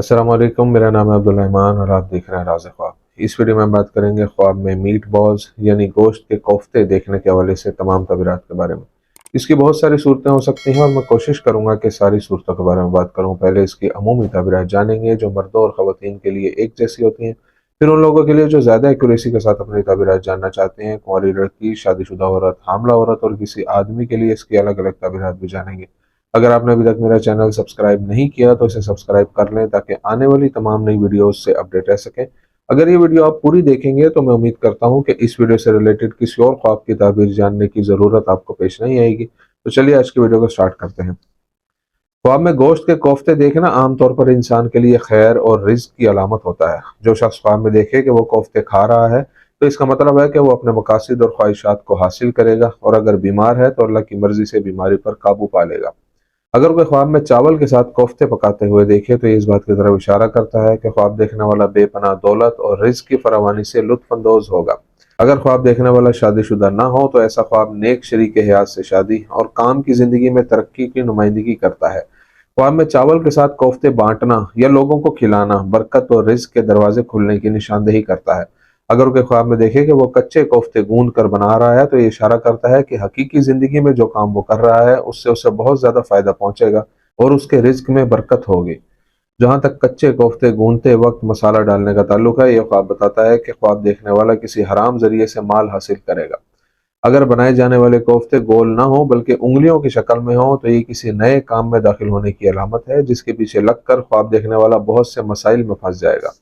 अस्सलाम वालेकुम, मेरा नाम है अब्दुल रहमान और आप देख रहे हैं राज़ ख्वाब। इस वीडियो में हम बात करेंगे ख्वाब में मीट बॉल्स यानी गोश्त के कोफ्ते देखने के हवाले से तमाम तबीरात के बारे में। इसकी बहुत सारी सूरतें हो सकती हैं और मैं कोशिश करूंगा कि सारी सूरतों के बारे में बात करूं। पहले इसकी अमूमी तबीरात जानेंगे जो मर्दों और ख़वातीन के लिए एक जैसी होती हैं। फिर उन लोगों के लिए जो ज़्यादा एक्यूरेसी के साथ अपनी तबीरात जानना चाहते हैं, कुंवारी लड़की, शादीशुदा औरत, हामला औरत और किसी आदमी के लिए इसकी अलग अलग तबीरात भी जानेंगे। अगर आपने अभी तक मेरा चैनल सब्सक्राइब नहीं किया तो इसे सब्सक्राइब कर लें ताकि आने वाली तमाम नई वीडियोस से अपडेट रह सकें। अगर ये वीडियो आप पूरी देखेंगे तो मैं उम्मीद करता हूं कि इस वीडियो से रिलेटेड किसी और ख्वाब की ताबीर जानने की ज़रूरत आपको पेश नहीं आएगी। तो चलिए आज की वीडियो को स्टार्ट करते हैं। ख्वाब में गोश्त के कोफ्ते देखना आमतौर पर इंसान के लिए खैर और रिज्क की अलामत होता है। जो शख्स ख्वाब में देखे कि वो कोफ्ते खा रहा है तो इसका मतलब है कि वो अपने मकासद और ख्वाहिशात को हासिल करेगा, और अगर बीमार है तो अल्लाह की मर्जी से बीमारी पर काबू पा लेगा। अगर कोई ख्वाब में चावल के साथ कोफ्ते पकाते हुए देखे तो ये इस बात की तरफ इशारा करता है कि ख्वाब देखने वाला बेपनाह दौलत और रिज्क की फरावानी से लुत्फानंदोज होगा। अगर ख्वाब देखने वाला शादीशुदा ना हो तो ऐसा ख्वाब नेक शरीक हयात से शादी और काम की जिंदगी में तरक्की की नुमाइंदगी करता है। ख्वाब में चावल के साथ कोफ्ते बांटना या लोगों को खिलाना बरकत और रिज्क के दरवाजे खुलने की निशानदेही करता है। अगर कोई ख्वाब में देखे कि वो कच्चे कोफ्ते गूंद कर बना रहा है तो ये इशारा करता है कि हकीकी जिंदगी में जो काम वो कर रहा है उससे उसे बहुत ज्यादा फायदा पहुंचेगा और उसके रिज्क में बरकत होगी। जहां तक कच्चे कोफ्ते गूंदते वक्त मसाला डालने का ताल्लुक है, यह ख्वाब बताता है कि ख्वाब देखने वाला किसी हराम जरिए से माल हासिल करेगा। अगर बनाए जाने वाले कोफ्ते गोल ना हो बल्कि उंगलियों की शक्ल में हो तो ये किसी नए काम में दाखिल होने की अलामत है जिसके पीछे लगकर ख्वाब देखने वाला बहुत से मसाइल में फंस जाएगा।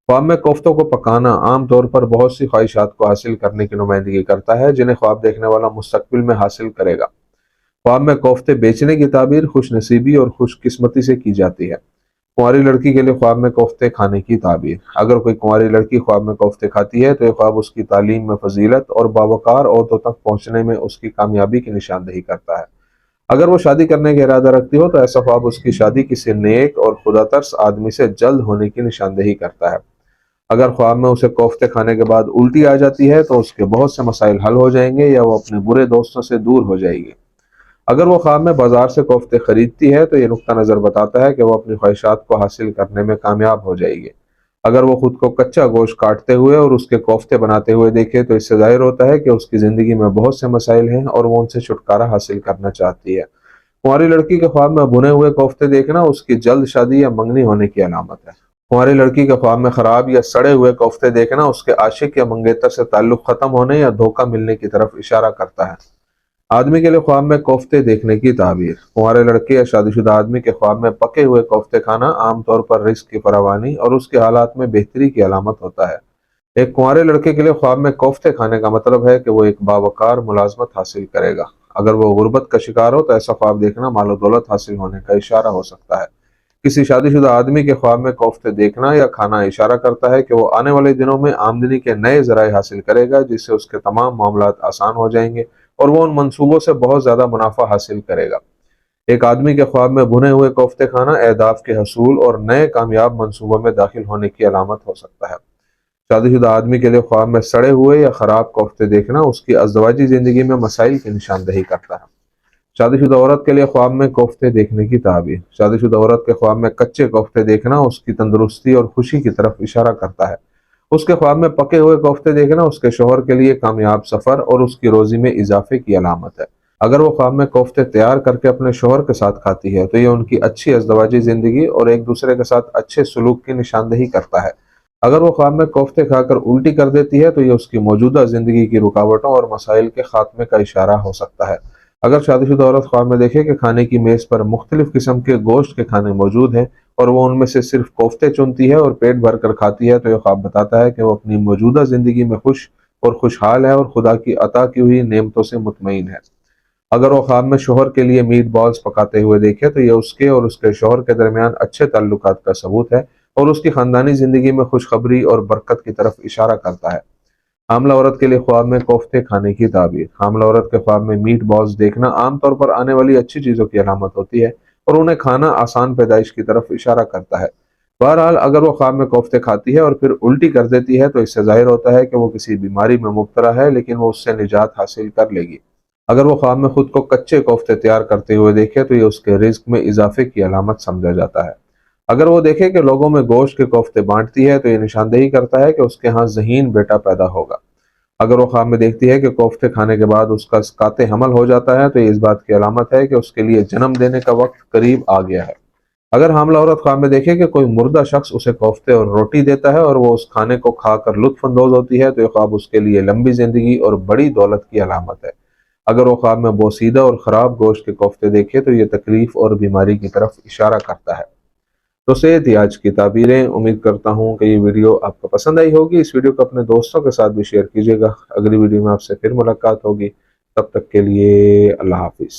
ख्वाब में कोफ्तों को पकाना आमतौर पर बहुत सी ख्वाहिशात को हासिल करने की नुमाइंदगी करता है जिन्हें ख्वाब देखने वाला मुस्तकबिल में हासिल करेगा। ख्वाब में कोफ्ते बेचने की ताबीर खुशनसीबी और खुशकिस्मती से की जाती है। कुंवारी लड़की के लिए ख्वाब में कोफ्ते खाने की ताबीर। अगर कोई कुंवारी लड़की ख्वाब में कोफ्ते खाती है तो यह ख्वाब उसकी तालीम में फजीलत और बावकार औरतों तक पहुंचने में उसकी कामयाबी की निशानदेही करता है। अगर वो शादी करने का इरादा रखती हो तो ऐसा ख्वाब उसकी शादी किसी नेक और खुदा तरस आदमी से जल्द होने की निशानदेही करता है। अगर ख्वाब में उसे कोफ्ते खाने के बाद उल्टी आ जाती है तो उसके बहुत से मसाइल हल हो जाएंगे या वो अपने बुरे दोस्तों से दूर हो जाएगी। अगर वो ख्वाब में बाजार से कोफ्ते खरीदती है तो ये नुक्ता नजर बताता है कि वो अपनी ख्वाहिशात को हासिल करने में कामयाब हो जाएगी। अगर वो खुद को कच्चा गोश्त काटते हुए और उसके कोफ्ते बनाते हुए देखे तो इससे जाहिर होता है कि उसकी जिंदगी में बहुत से मसाइल हैं और वो उनसे छुटकारा हासिल करना चाहती है। कुंवारी लड़की के ख्वाब में भुने हुए कोफ्ते देखना उसकी जल्द शादी या मंगनी होने की अलामत है। कुंवारी लड़की के ख्वाब में खराब या सड़े हुए कोफ्ते देखना उसके आशिक या मंगेतर से ताल्लुक खत्म होने या धोखा मिलने की तरफ इशारा करता है। आदमी के लिए ख्वाब में कोफ्ते देखने की ताबीर। कुंवारे लड़के या शादीशुदा आदमी के ख्वाब में पके हुए कोफ्ते खाना आमतौर पर रिस्क की फरावानी और उसके हालात में बेहतरी की अलामत होता है। एक कुंवारे लड़के के लिए ख्वाब में कोफ्ते खाने का मतलब है कि वो एक बावकार मुलाजमत हासिल करेगा। अगर वो गुर्बत का शिकार हो तो ऐसा ख्वाब देखना मालो दौलत हासिल होने का इशारा हो सकता है। किसी शादीशुदा आदमी के ख्वाब में कोफ्ते देखना या खाना इशारा करता है कि वो आने वाले दिनों में आमदनी के नए जराए हासिल करेगा जिससे उसके तमाम मामलात आसान हो जाएंगे और वो उन मंसूबों से बहुत ज्यादा मुनाफा हासिल करेगा। एक आदमी के ख्वाब में भुने हुए कोफ्ते खाना अहदाफ के हसूल और नए कामयाब मंसूबों में दाखिल होने की अलामत हो सकता है। शादीशुदा आदमी के लिए ख्वाब में सड़े हुए या खराब कोफ्ते देखना उसकी अज़दवाजी जिंदगी में मसाइल की निशानदेही करता है। शादीशुदा औरत के लिए ख्वाब में कोफ्ते देखने की ताबीर। शादीशुदा औरत के ख्वाब में कच्चे कोफ्ते देखना उसकी तंदुरुस्ती और खुशी की तरफ इशारा करता है। उसके ख्वाब में पके हुए कोफ्ते देखना उसके शोहर के लिए कामयाब सफर और उसकी रोजी में इजाफे की अलामत है। अगर वो ख्वाब में कोफ्ते तैयार करके अपने शोहर के साथ खाती है तो ये उनकी अच्छी अज़दवाजी जिंदगी और एक दूसरे के साथ अच्छे सलूक की निशानदेही करता है। अगर वो ख्वाब में कोफ्ते खाकर उल्टी कर देती है तो ये उसकी मौजूदा जिंदगी की रुकावटों और मसाइल के खात्मे का इशारा हो सकता है। अगर शादीशुदा औरत ख्वाब में देखे कि खाने की मेज पर मुख्तलिफ किस्म के गोश्त के खाने मौजूद हैं और वो उनमें से सिर्फ कोफ्ते चुनती है और पेट भर कर खाती है तो यह ख्वाब बताता है कि वो अपनी मौजूदा जिंदगी में खुश और खुशहाल है और खुदा की अता की हुई नेमतों से मुतमईन है। अगर वो ख्वाब में शोहर के लिए मीट बॉल्स पकाते हुए देखे तो यह उसके और उसके शोहर के दरमियान अच्छे ताल्लुकात का सबूत है और उसकी खानदानी जिंदगी में खुशखबरी और बरकत की तरफ इशारा करता है। हामला औरत के लिए ख्वाब में कोफ्ते खाने की ताबीर। हामला औरत के ख्वाब में मीट बॉल्स देखना आमतौर पर आने वाली अच्छी चीजों की अलामत होती है और उन्हें खाना आसान पैदाइश की तरफ इशारा करता है। बहरहाल अगर वो ख्वाब में कोफ्ते खाती है और फिर उल्टी कर देती है तो इससे जाहिर होता है कि वो किसी बीमारी में मुब्तला है, लेकिन वो उससे निजात हासिल कर लेगी। अगर वो ख्वाब में खुद को कच्चे कोफ्ते तैयार करते हुए देखे तो ये उसके रिज्क में इजाफे की अलामत समझा जाता है। اگر وہ دیکھے کہ لوگوں میں گوشت کے کوفتے بانٹتی ہے تو یہ نشاندہی کرتا ہے کہ اس کے ہاں ذہین بیٹا پیدا ہوگا۔ اگر وہ خواب میں دیکھتی ہے کہ کوفتے کھانے کے بعد اس کا اسقاط حمل ہو جاتا ہے تو یہ اس بات کی علامت ہے کہ اس کے لیے جنم دینے کا وقت قریب آ گیا ہے۔ اگر حاملہ عورت خواب میں دیکھے کہ کوئی مردہ شخص اسے کوفتے اور روٹی دیتا ہے اور وہ اس کھانے کو کھا کر لطف اندوز ہوتی ہے تو یہ خواب اس کے لیے لمبی زندگی اور بڑی دولت کی علامت ہے۔ اگر وہ خواب میں بوسیدہ اور خراب گوشت کے کوفتے دیکھے تو یہ تکلیف اور بیماری کی طرف اشارہ کرتا ہے۔ تو یہ تھی آج کی تعبیریں۔ امید کرتا ہوں کہ یہ ویڈیو آپ کو پسند آئی ہوگی۔ اس ویڈیو کو اپنے دوستوں کے ساتھ بھی شیئر کیجیے گا۔ اگلی ویڈیو میں آپ سے پھر ملاقات ہوگی، تب تک کے لیے اللہ حافظ۔